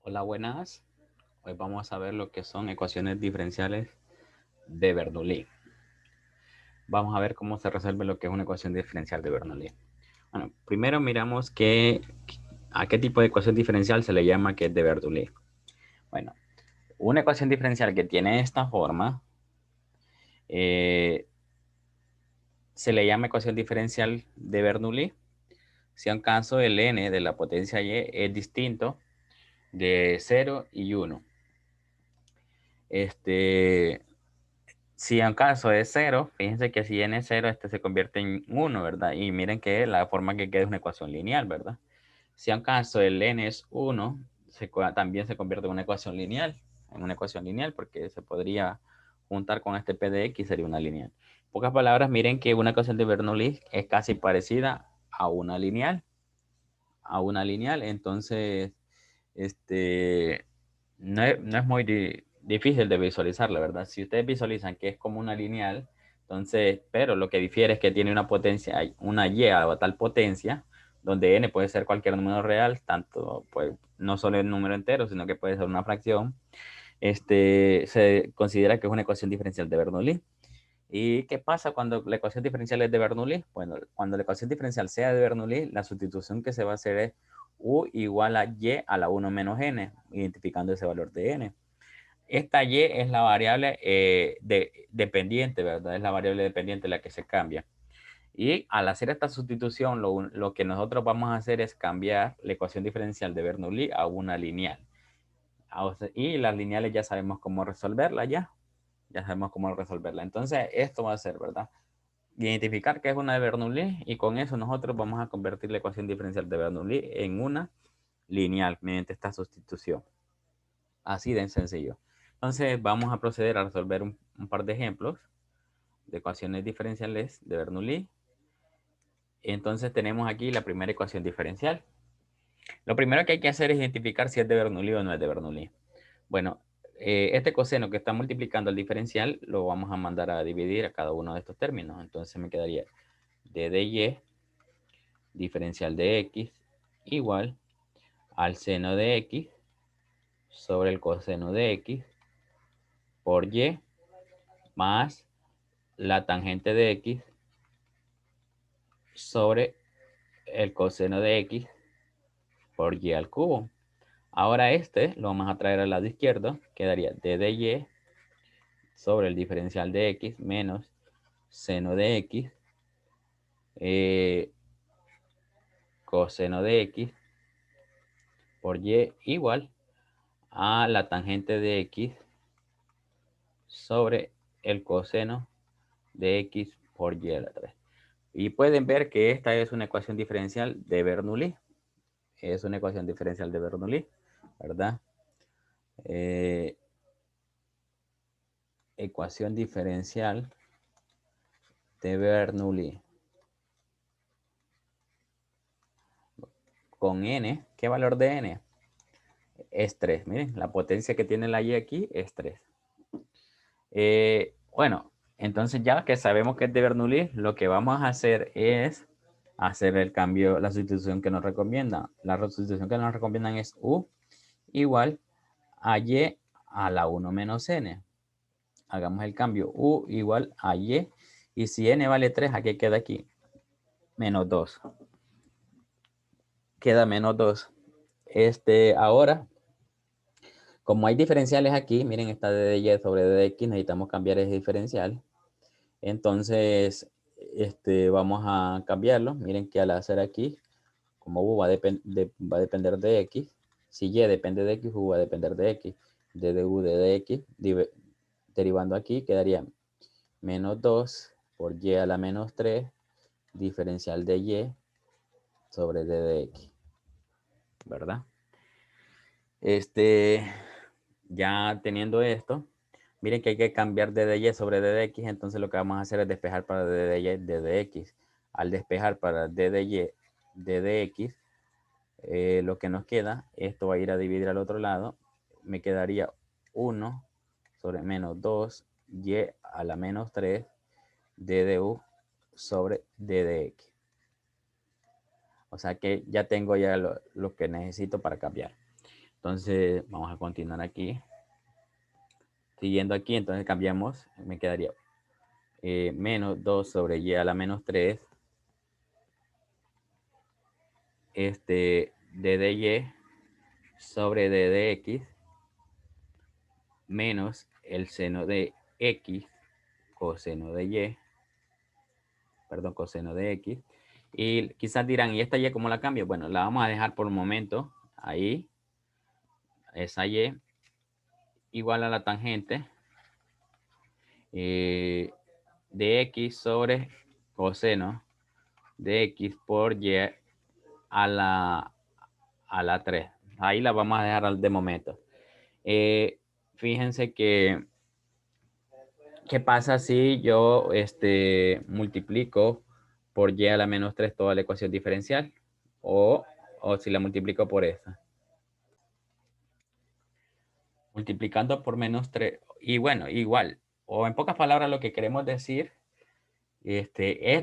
Hola, buenas. Hoy vamos a ver lo que son ecuaciones diferenciales de Bernoulli. Vamos a ver cómo se resuelve lo que es una ecuación diferencial de Bernoulli. Bueno, primero miramos a qué tipo de ecuación diferencial se le llama que es de Bernoulli. Bueno, una ecuación diferencial que tiene esta forma eh, se le llama ecuación diferencial de Bernoulli si en caso el n de la potencia y es distinto de 0 y 1. Si en caso es cero, fíjense que si n es cero, este se convierte en uno, ¿verdad? Y miren que la forma que queda es una ecuación lineal, ¿verdad? Si en caso el n es uno, también se convierte en una ecuación lineal, porque se podría juntar con este p de x, sería una lineal. En pocas palabras, miren que una ecuación de Bernoulli es casi parecida a una lineal, entonces, no es muy difícil de visualizar, la verdad. Si ustedes visualizan que es como una lineal, entonces, pero lo que difiere es que tiene una potencia, una y a tal potencia, donde n puede ser cualquier número real, tanto, pues, no solo el número entero, sino que puede ser una fracción. Se considera que es una ecuación diferencial de Bernoulli. ¿Y qué pasa cuando la ecuación diferencial es de Bernoulli? Bueno, cuando la ecuación diferencial sea de Bernoulli, la sustitución que se va a hacer es u igual a y a la 1 menos n, identificando ese valor de n. Esta y es la variable dependiente, ¿verdad? Es la variable dependiente la que se cambia. Y al hacer esta sustitución, lo que nosotros vamos a hacer es cambiar la ecuación diferencial de Bernoulli a una lineal. Y las lineales ya sabemos cómo resolverla ya. Ya sabemos cómo resolverla. Entonces, esto va a ser, ¿verdad? Identificar que es una de Bernoulli y con eso nosotros vamos a convertir la ecuación diferencial de Bernoulli en una lineal mediante esta sustitución. Así de sencillo. Entonces, vamos a proceder a resolver un par de ejemplos de ecuaciones diferenciales de Bernoulli. Entonces, tenemos aquí la primera ecuación diferencial. Lo primero que hay que hacer es identificar si es de Bernoulli o no es de Bernoulli. Bueno, este coseno que está multiplicando el diferencial lo vamos a mandar a dividir a cada uno de estos términos. Entonces me quedaría d de y diferencial de x igual al seno de x sobre el coseno de x por y más la tangente de x sobre el coseno de x por y al cubo. Ahora lo vamos a traer al lado izquierdo. Quedaría d de y sobre el diferencial de x menos seno de x coseno de x por y igual a la tangente de x sobre el coseno de x por y a la 3. Y pueden ver que esta es una ecuación diferencial de Bernoulli. Es una ecuación diferencial de Bernoulli, ¿verdad? Ecuación diferencial de Bernoulli. Con n, ¿qué valor de n? Es 3. Miren, la potencia que tiene la y aquí es 3. Bueno, entonces ya que sabemos que es de Bernoulli, lo que vamos a hacer es hacer el cambio, la sustitución que nos recomiendan. La sustitución que nos recomiendan es u igual a y a la 1 menos n. Hagamos el cambio u igual a y. Y si n vale 3, ¿a qué queda aquí? Menos 2. Queda menos 2. Ahora, como hay diferenciales aquí, miren, esta d de y sobre d de x, necesitamos cambiar ese diferencial. Entonces, vamos a cambiarlo. Miren que al hacer aquí, como u va a depender de x, si y depende de x, u va a depender de x. D de u de x, derivando aquí, quedaría menos 2 por y a la menos 3, diferencial de y sobre d de x, ¿verdad? Ya teniendo esto, miren que hay que cambiar d de y sobre d de x, entonces lo que vamos a hacer es despejar para d de y d de x. Al despejar para d de y d de x, lo que nos queda, esto va a ir a dividir al otro lado, me quedaría 1 sobre menos 2 y a la menos 3 d de u sobre d de x. O sea que ya tengo ya lo que necesito para cambiar. Entonces, vamos a continuar aquí. Siguiendo aquí, entonces cambiamos, me quedaría menos 2 sobre y a la menos 3, d de y sobre d de x, menos el seno de x, coseno de y, perdón, coseno de x. Y quizás dirán, ¿y esta y cómo la cambio? Bueno, la vamos a dejar por un momento ahí, esa y igual a la tangente de x sobre coseno de x por y a la 3. Ahí la vamos a dejar de momento. Fíjense que, ¿qué pasa si yo multiplico por y a la menos 3 toda la ecuación diferencial? O si la multiplico por esta. Multiplicando por menos 3. Y bueno, igual. O en pocas palabras lo que queremos decir es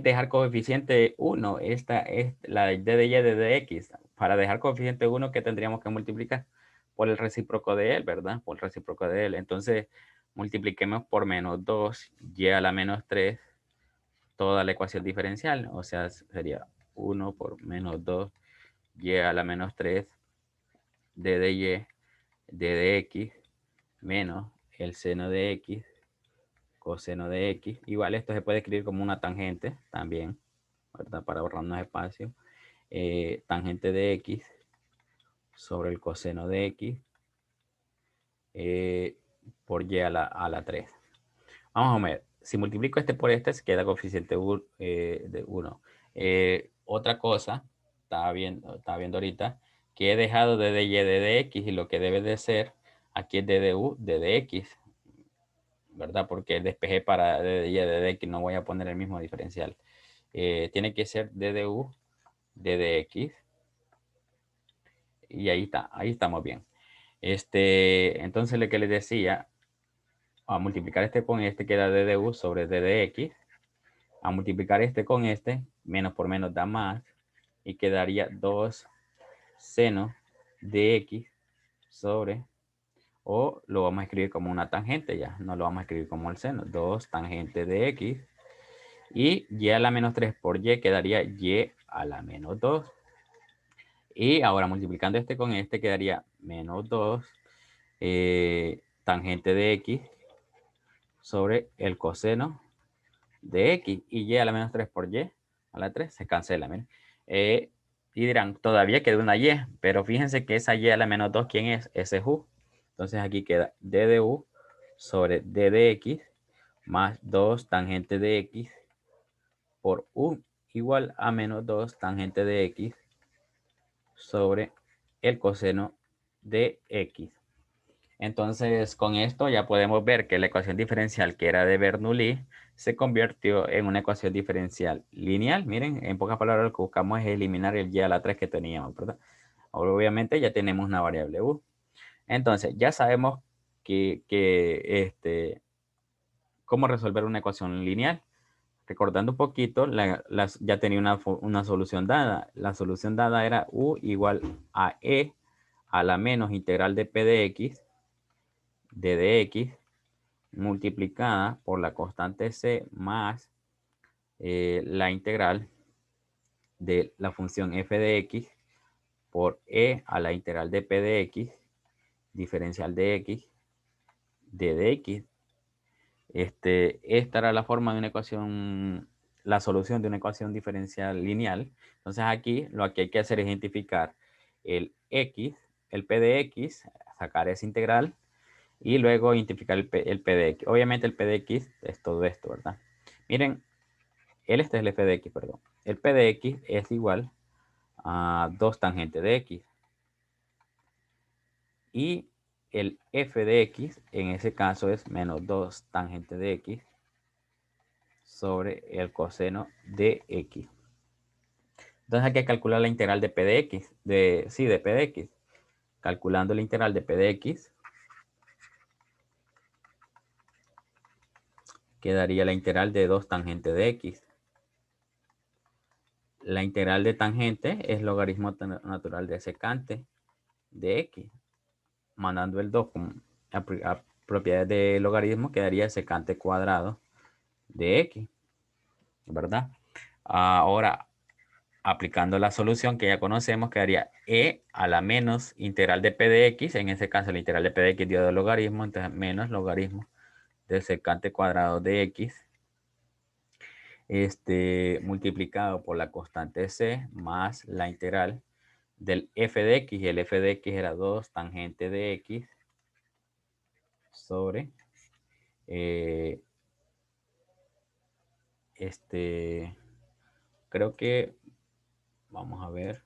dejar coeficiente 1. Esta es la d de y de x. Para dejar coeficiente 1, ¿qué tendríamos que multiplicar? Por el recíproco de él, ¿verdad? Por el recíproco de él. Entonces, multipliquemos por menos 2, y a la menos 3, toda la ecuación diferencial. O sea, sería 1 por menos 2, y a la menos 3, d de y, d de x, menos el seno de x, coseno de x. Igual esto se puede escribir como una tangente también, ¿verdad? Para ahorrarnos espacio. Tangente de x sobre el coseno de x por y a la 3. Vamos a ver, si multiplico este por este, se queda coeficiente de 1. Otra cosa, estaba viendo ahorita, que he dejado de y de x y lo que debe de ser, aquí es de u de x, ¿verdad? Porque despejé para d de y de x, no voy a poner el mismo diferencial. Tiene que ser d de u de x. Y ahí está, ahí estamos bien. Entonces lo que les decía, a multiplicar este con este queda d de u sobre d de x. A multiplicar este con este, menos por menos da más. Y quedaría 2 seno de x sobre, o lo vamos a escribir como una tangente ya, no lo vamos a escribir como el seno, 2 tangente de x. Y a la menos 3 por y quedaría y a la menos 2. Y ahora multiplicando este con este quedaría menos 2 tangente de x sobre el coseno de x. Y y a la menos 3 por y a la 3 se cancela. Miren. Y dirán, todavía queda una y, pero fíjense que esa y a la menos 2, ¿quién es? Ese es u. Entonces aquí queda d de u sobre d de x más 2 tangente de x por u igual a menos 2 tangente de x sobre el coseno de x. Entonces, con esto ya podemos ver que la ecuación diferencial que era de Bernoulli se convirtió en una ecuación diferencial lineal. Miren, en pocas palabras lo que buscamos es eliminar el y a la 3 que teníamos, ¿verdad? Ahora, obviamente ya tenemos una variable u. Entonces, ya sabemos cómo resolver una ecuación lineal. Recordando un poquito, ya tenía una solución dada. La solución dada era u igual a e a la menos integral de p de x d de x multiplicada por la constante c más la integral de la función f de x por e a la integral de p de x diferencial de x d de x. Esta era la forma de una ecuación, la solución de una ecuación diferencial lineal. Entonces aquí lo que hay que hacer es identificar el x, el p de x, sacar esa integral y luego identificar el p de x. Obviamente el p de x es todo esto, ¿verdad? Miren, este es el f de x, perdón. El p de x es igual a 2 tangente de x. Y el f de x en ese caso es menos 2 tangente de x sobre el coseno de x. Entonces hay que calcular la integral de p de x, de p de x. Calculando la integral de p de x, quedaría la integral de 2 tangente de x. La integral de tangente es logaritmo natural de secante de x. mandando el 2 a propiedades de logaritmo, quedaría secante cuadrado de x, ¿verdad? Ahora, aplicando la solución que ya conocemos, quedaría e a la menos integral de p de x, en ese caso la integral de p de x dio de logaritmo, entonces menos logaritmo del secante cuadrado de x, multiplicado por la constante c más la integral del f de x, y el f de x era 2 tangente de x sobre creo que, vamos a ver,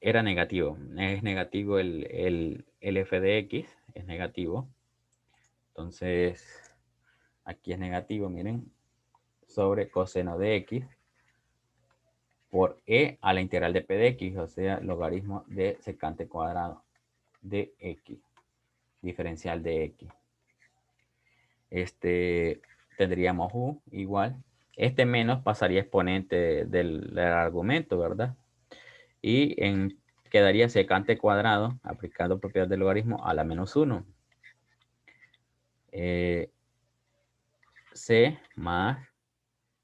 era negativo, es negativo el f de x, es negativo, entonces aquí es negativo, miren, sobre coseno de x por e a la integral de p de x, o sea, logaritmo de secante cuadrado de x, diferencial de x. Tendríamos u igual, menos pasaría exponente del argumento, ¿verdad? Y quedaría secante cuadrado, aplicando propiedad del logaritmo, a la menos 1. C más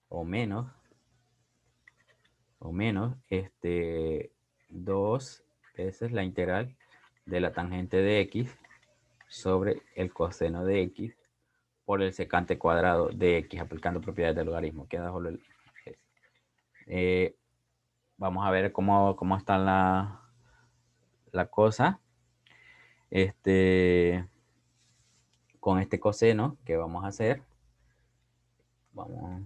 o menos 2 veces la integral de la tangente de x sobre el coseno de x por el secante cuadrado de x, aplicando propiedades del logaritmo. Queda solo vamos a ver cómo está la cosa. Con este coseno que vamos a hacer, bueno,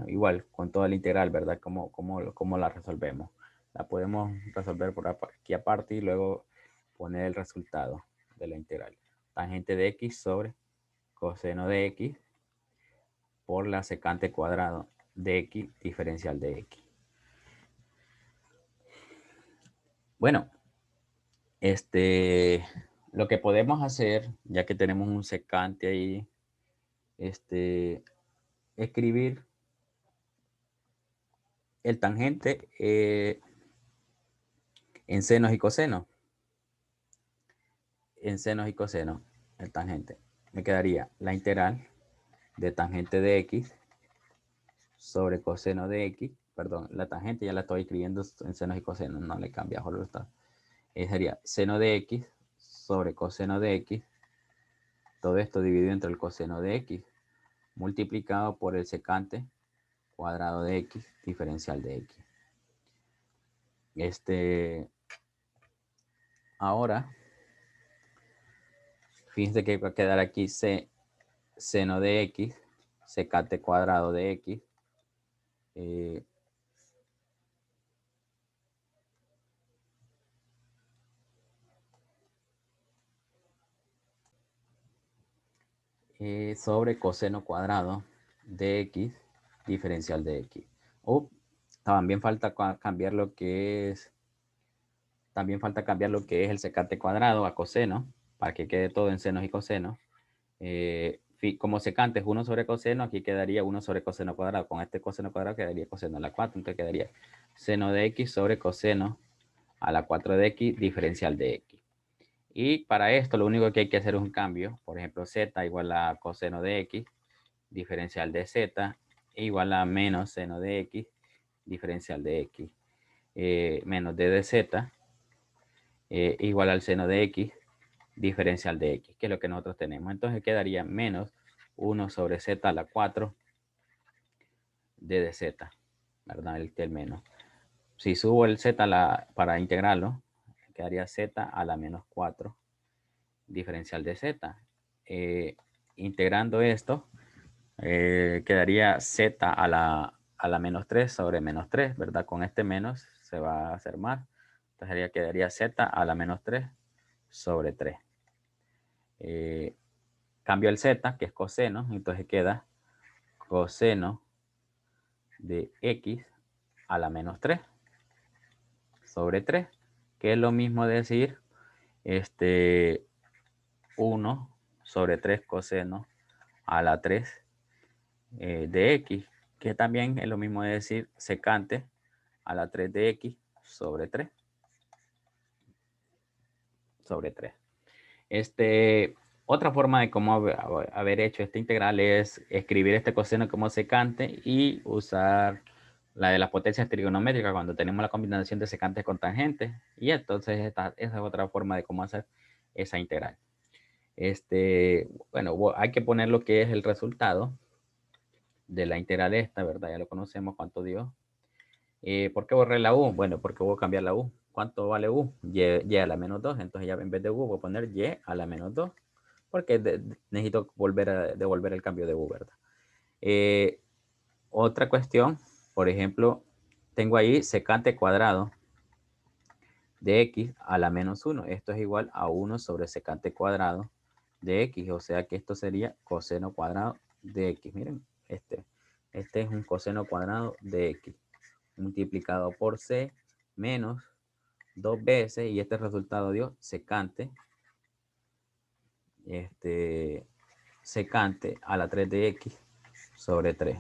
igual con toda la integral, ¿verdad? ¿Cómo la resolvemos? La podemos resolver por aquí aparte y luego poner el resultado de la integral. Tangente de x sobre coseno de x por la secante cuadrado de x diferencial de x. Bueno, lo que podemos hacer, ya que tenemos un secante ahí, escribir el tangente en senos y cosenos. En senos y cosenos, el tangente. Me quedaría la integral de tangente de x sobre coseno de x. Perdón, la tangente ya la estoy escribiendo en senos y cosenos, no le cambia, solo está. Sería seno de x sobre coseno de x. Todo esto dividido entre el coseno de x multiplicado por el secante cuadrado de x diferencial de x. Ahora, fíjense que va a quedar aquí seno de x, secante cuadrado de x, sobre coseno cuadrado de x diferencial de x. También falta cambiar lo que es el secante cuadrado a coseno para que quede todo en senos y cosenos. Como secante es 1 sobre coseno, aquí quedaría 1 sobre coseno cuadrado. Con este coseno cuadrado quedaría coseno a la 4, entonces quedaría seno de x sobre coseno a la 4 de x diferencial de x. Y para esto lo único que hay que hacer es un cambio. Por ejemplo, z igual a coseno de x diferencial de z igual a menos seno de x diferencial de x menos d de z igual al seno de x diferencial de x, que es lo que nosotros tenemos. Entonces quedaría menos 1 sobre z a la 4 d de z, ¿verdad? El menos. Si subo el z para integrarlo, quedaría z a la menos 4 diferencial de z. Integrando esto, quedaría z a la menos 3 sobre menos 3, ¿verdad? Con este menos se va a hacer más. Entonces quedaría z a la menos 3 sobre 3. Cambio el z, que es coseno, entonces queda coseno de x a la menos 3 sobre 3, que es lo mismo decir 1 sobre 3 coseno a la 3 de x, que también es lo mismo de decir secante a la 3 de x sobre 3. sobre 3. Otra forma de cómo haber hecho esta integral es escribir este coseno como secante y usar la de las potencias trigonométricas cuando tenemos la combinación de secantes con tangentes. Y entonces esa es otra forma de cómo hacer esa integral. Bueno, hay que poner lo que es el resultado de la integral esta, ¿verdad? Ya lo conocemos, cuánto dio. ¿Por qué borré la u? Bueno, porque voy a cambiar la u. ¿Cuánto vale u? Y a la menos 2. Entonces ya en vez de u voy a poner y a la menos 2. Porque necesito devolver el cambio de u, ¿verdad? Otra cuestión, por ejemplo, tengo ahí secante cuadrado de x a la menos 1. Esto es igual a 1 sobre secante cuadrado de x. O sea que esto sería coseno cuadrado de x. Miren, este es un coseno cuadrado de x multiplicado por c menos 2 veces, y este resultado dio secante, secante a la 3 de x sobre 3.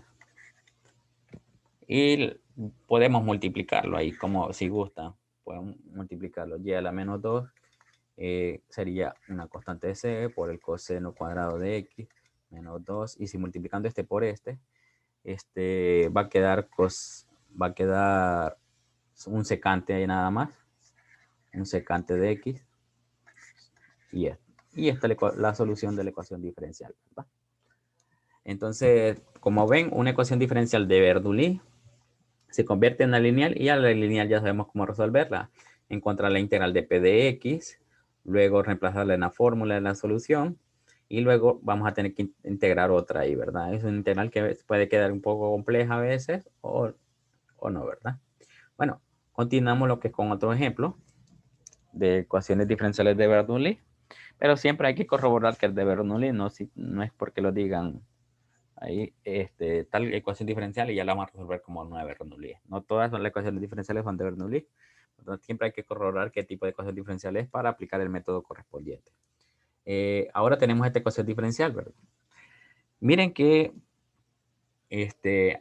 Y podemos multiplicarlo ahí, como si gusta. Podemos multiplicarlo. Y a la menos 2 sería una constante de c por el coseno cuadrado de x menos 2. Y si multiplicando este por va a quedar un secante ahí nada más. Un secante de x. Y esta es la solución de la ecuación diferencial, ¿verdad? Entonces, como ven, una ecuación diferencial de Bernoulli se convierte en una lineal, y a la lineal ya sabemos cómo resolverla. Encontrar la integral de p de x, luego reemplazarla en la fórmula de la solución, y luego vamos a tener que integrar otra ahí, ¿verdad? Es una integral que puede quedar un poco compleja a veces o no, ¿verdad? Bueno, continuamos lo que es con otro ejemplo de ecuaciones diferenciales de Bernoulli, pero siempre hay que corroborar que el de Bernoulli no es porque lo digan ahí, tal ecuación diferencial y ya la vamos a resolver como una de Bernoulli. No todas las ecuaciones diferenciales son de Bernoulli. Entonces siempre hay que corroborar qué tipo de ecuación diferencial es para aplicar el método correspondiente. Ahora tenemos esta ecuación diferencial, ¿verdad? Miren que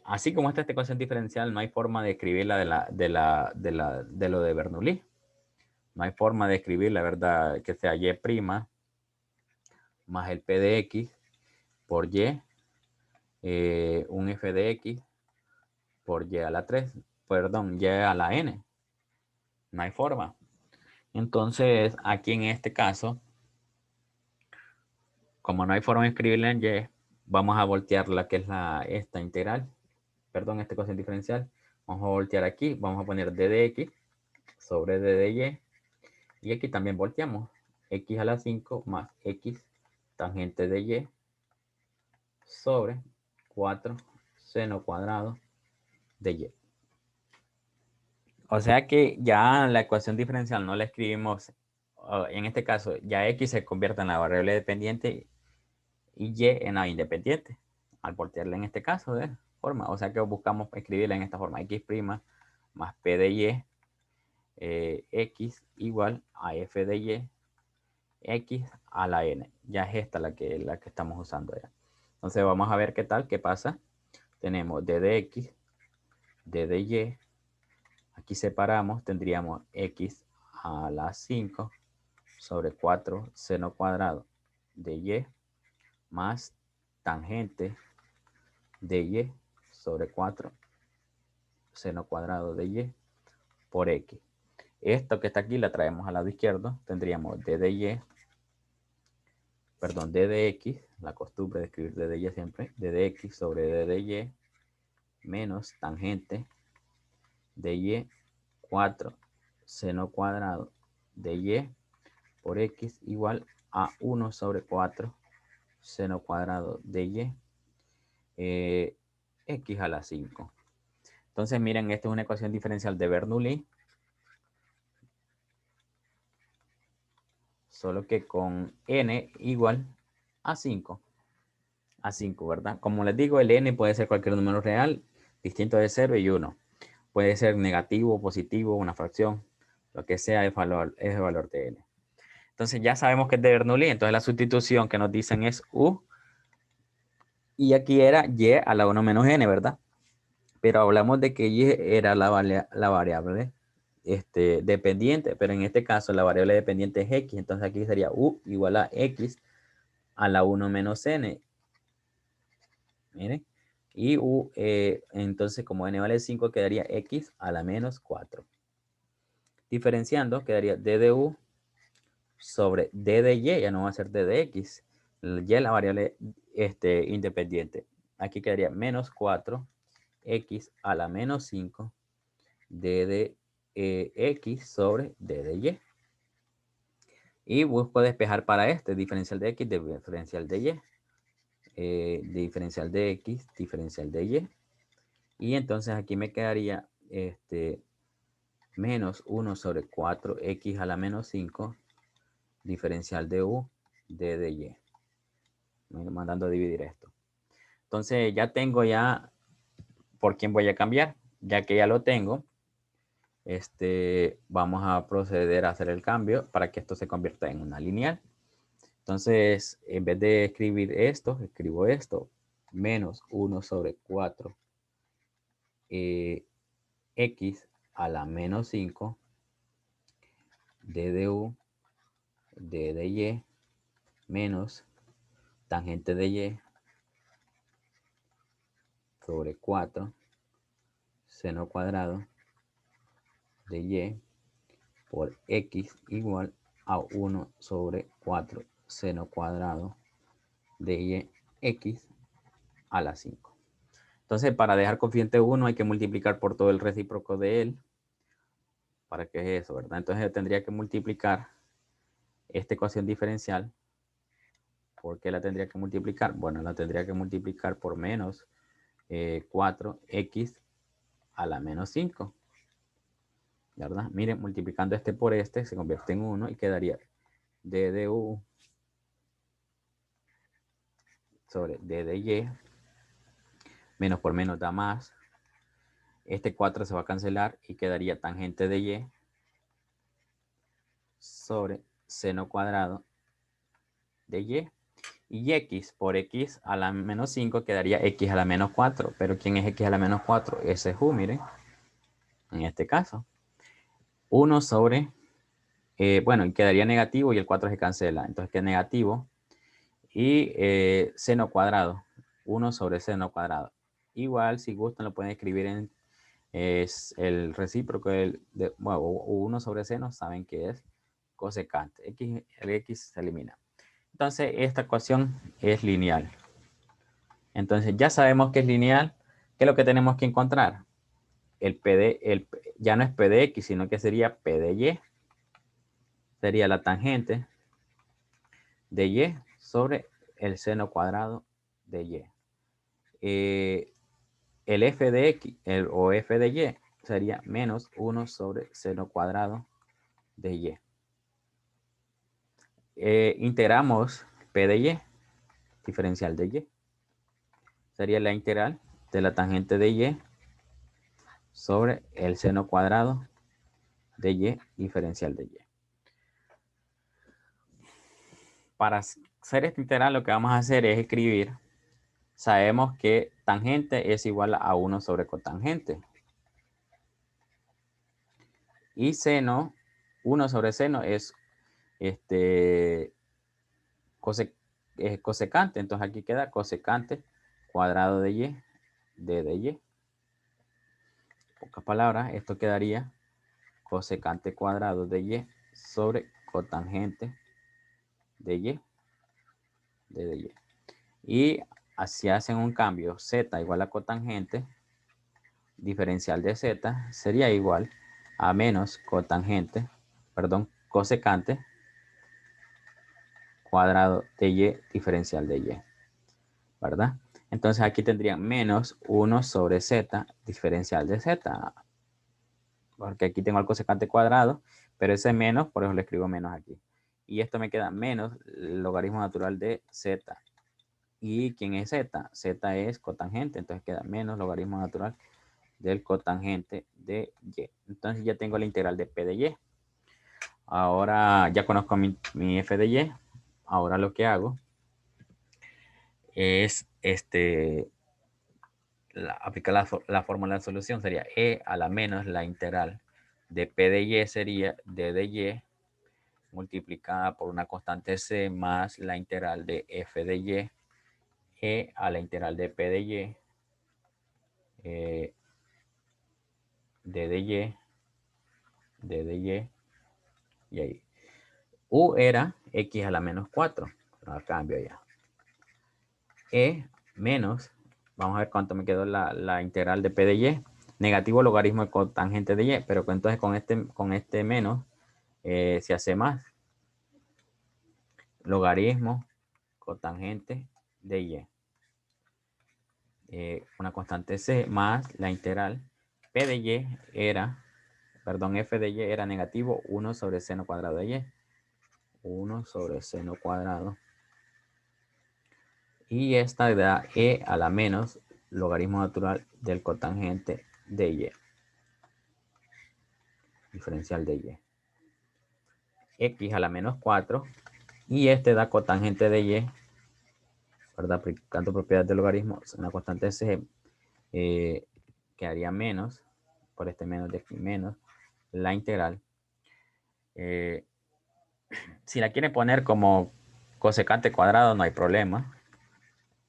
así como esta ecuación diferencial, no hay forma de escribirla de lo de Bernoulli. No hay forma de escribirla, ¿verdad? Que sea y' más el p de x por y, un f de x por y a la 3, perdón, y a la n. No hay forma. Entonces, aquí en este caso, como no hay forma de escribirla en y, vamos a voltear la que es esta integral, perdón, esta ecuación diferencial. Vamos a voltear aquí, vamos a poner d de x sobre d de y, y aquí también volteamos x a la 5 más x tangente de y sobre 4 seno cuadrado de y. O sea que ya la ecuación diferencial no la escribimos, en este caso ya x se convierte en la variable dependiente y y en la independiente, al voltearla en este caso de forma. O sea que buscamos escribirla en esta forma, x' más p de y, x igual a f de y, x a la n. Ya es esta la que estamos usando ya. Entonces vamos a ver qué pasa. Tenemos d de x, d de y. Aquí separamos, tendríamos x a la 5 sobre 4 seno cuadrado de y más tangente de y sobre 4 seno cuadrado de y por x. Esto que está aquí la traemos al lado izquierdo. Tendríamos d de y, perdón, d de x, la costumbre de escribir d de y siempre, d de x sobre d de y menos tangente de y 4 seno cuadrado de y por x igual a 1 sobre 4 seno cuadrado de y, x a la 5. Entonces miren, esta es una ecuación diferencial de Bernoulli, solo que con n igual a 5. A 5, ¿verdad? Como les digo, el n puede ser cualquier número real, distinto de 0 y 1. Puede ser negativo, positivo, una fracción, lo que sea es el valor de n. Entonces ya sabemos que es de Bernoulli, entonces la sustitución que nos dicen es u, y aquí era y a la 1 menos n, ¿verdad? Pero hablamos de que y era la variable dependiente, pero en este caso la variable dependiente es x, entonces aquí sería u igual a x a la 1 menos n. Miren. Y u, entonces como n vale 5, quedaría x a la menos 4. Diferenciando, quedaría d de u sobre d de y, ya no va a ser d de x. Y es la variable independiente. Aquí quedaría menos 4 x a la menos 5 d de x sobre d de y. Y busco despejar para diferencial de x, diferencial de y. Diferencial de x, diferencial de y. Y entonces aquí me quedaría menos 1 sobre 4x a la menos 5 diferencial de u d de y. Mandando a dividir esto. Entonces ya tengo ya por quién voy a cambiar. Ya que ya lo tengo, vamos a proceder a hacer el cambio para que esto se convierta en una lineal. Entonces, en vez de escribir esto, escribo esto. Menos 1 sobre 4 x a la menos 5 d de u d de y menos tangente de y sobre 4 seno cuadrado de y por x igual a 1 sobre 4 seno cuadrado de y x a la 5. Entonces, para dejar coeficiente 1 hay que multiplicar por todo el recíproco de él. ¿Para qué es eso, verdad? Entonces yo tendría que multiplicar esta ecuación diferencial. ¿Por qué la tendría que multiplicar? Bueno, la tendría que multiplicar por menos 4x a la menos 5. ¿Verdad? Miren, multiplicando este por este se convierte en 1 y quedaría d de u sobre d de y. Menos por menos da más. Este 4 se va a cancelar y quedaría tangente de y sobre seno cuadrado de y. Y x por x a la menos 5 quedaría x a la menos 4. Pero ¿quién es x a la menos 4? Ese es u, miren. En este caso. 1 sobre, bueno, y quedaría negativo y el 4 se cancela. Entonces queda negativo. Y seno cuadrado. 1 sobre seno cuadrado. Igual, si gustan, lo pueden escribir en es el recíproco bueno, 1 sobre seno, saben que es cosecante. El x se elimina. Entonces, esta ecuación es lineal. Entonces, ya sabemos que es lineal. ¿Qué es lo que tenemos que encontrar? Ya no es p de x, sino que sería p de y. Sería la tangente de y sobre el seno cuadrado de y. El f de x o f de y sería menos 1 sobre seno cuadrado de y. Integramos p de y, diferencial de y. Sería la integral de la tangente de y sobre el seno cuadrado de y, diferencial de y. Para hacer esta integral lo que vamos a hacer es escribir, sabemos que tangente es igual a 1 sobre cotangente. Y seno, 1 sobre seno es cosecante. Entonces aquí queda cosecante cuadrado de y, d de y. En pocas palabras, esto quedaría cosecante cuadrado de y sobre cotangente de y, d de y. Y así hacen un cambio, z igual a cotangente, diferencial de z sería igual a menos cotangente, perdón, cosecante cuadrado de y diferencial de y, ¿verdad? Entonces aquí tendrían menos 1 sobre z diferencial de z, porque aquí tengo el cosecante cuadrado, pero ese menos, por eso le escribo menos aquí. Y esto me queda menos el logaritmo natural de z. ¿Y quién es z? Z es cotangente, entonces queda menos logaritmo natural del cotangente de y. Entonces ya tengo la integral de p de y. Ahora ya conozco mi f de y. Ahora lo que hago es aplicar la fórmula de solución. Sería e a la menos la integral de P de Y sería D de Y multiplicada por una constante C más la integral de F de Y e a la integral de P de Y D de Y D de Y y ahí. U era X a la menos 4. A cambio ya. E menos, vamos a ver cuánto me quedó la integral de P de Y. Negativo logaritmo de cotangente de Y, pero entonces con este menos se hace más. Logaritmo cotangente de Y. Una constante C más la integral P de Y era, perdón, F de Y era negativo 1 sobre seno cuadrado de Y. 1 sobre seno cuadrado. Y esta da E a la menos logaritmo natural del cotangente de Y. Diferencial de Y. X a la menos 4. Y este da cotangente de Y, ¿verdad? Aplicando propiedades del logaritmo, una constante C quedaría menos, por este menos de aquí, menos la integral. Si la quieren poner como cosecante cuadrado, no hay problema.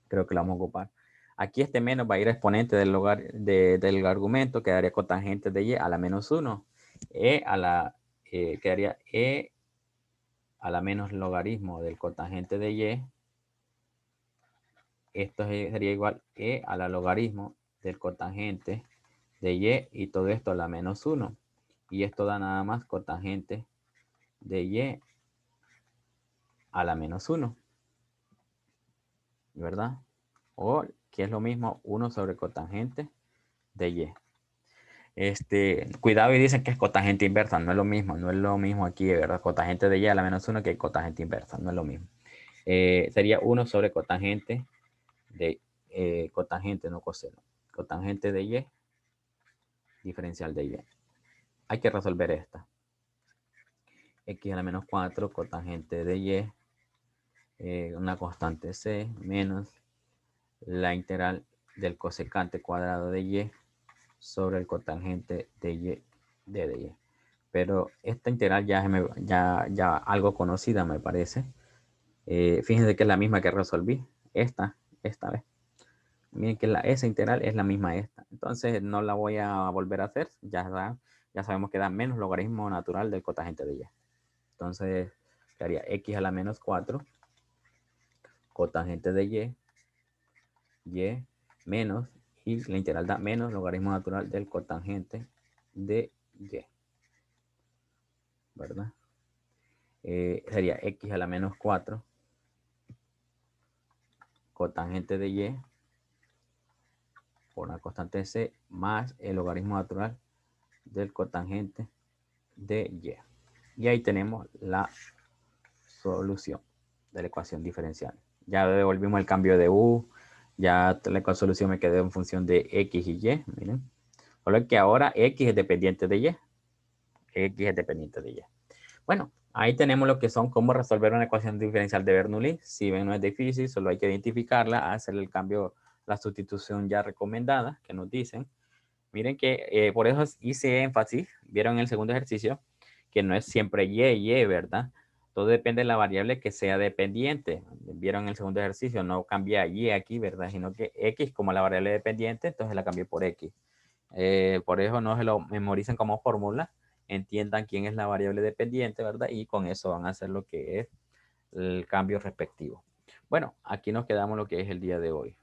Creo que la vamos a ocupar. Aquí este menos va a ir a exponente del argumento, quedaría cotangente de Y a la menos 1. Quedaría E a la menos logaritmo del cotangente de Y. Esto sería igual E a la logaritmo del cotangente de Y todo esto a la menos 1. Y esto da nada más cotangente de Y a la menos 1. ¿Verdad? O que es lo mismo 1 sobre cotangente de Y. Cuidado y dicen que es cotangente inversa, no es lo mismo, no es lo mismo aquí, ¿verdad? Cotangente de Y a la menos 1 que cotangente inversa, no es lo mismo. Sería 1 sobre cotangente de cotangente, no coseno. Cotangente de Y, diferencial de Y. Hay que resolver esta. X a la menos 4, cotangente de Y, una constante C, menos la integral del cosecante cuadrado de Y sobre el cotangente de Y de Y. Pero esta integral ya algo conocida me parece. Fíjense que es la misma que resolví. Esta vez. Miren que esa integral es la misma esta. Entonces no la voy a volver a hacer. Ya sabemos que da menos logaritmo natural del cotangente de Y. Entonces quedaría X a la menos 4 cotangente de Y menos, y la integral da menos logaritmo natural del cotangente de Y. ¿Verdad? Sería X a la menos 4 cotangente de Y por una constante C más el logaritmo natural del cotangente de Y. Y ahí tenemos la solución de la ecuación diferencial. Ya devolvimos el cambio de U, ya la solución me quedó en función de X y Y, miren. Solo que ahora X es dependiente de Y. X es dependiente de Y. Bueno, ahí tenemos lo que son cómo resolver una ecuación diferencial de Bernoulli. Si ven, no es difícil, solo hay que identificarla, hacer el cambio, la sustitución ya recomendada que nos dicen. Miren que por eso hice énfasis, vieron en el segundo ejercicio, que no es siempre Y, ¿verdad? Todo depende de la variable que sea dependiente. Vieron en el segundo ejercicio, no cambia Y aquí, ¿verdad? Sino que X como la variable dependiente, entonces la cambié por X. Por eso no se lo memoricen como fórmula, entiendan quién es la variable dependiente, ¿verdad? Y con eso van a hacer lo que es el cambio respectivo. Bueno, aquí nos quedamos lo que es el día de hoy.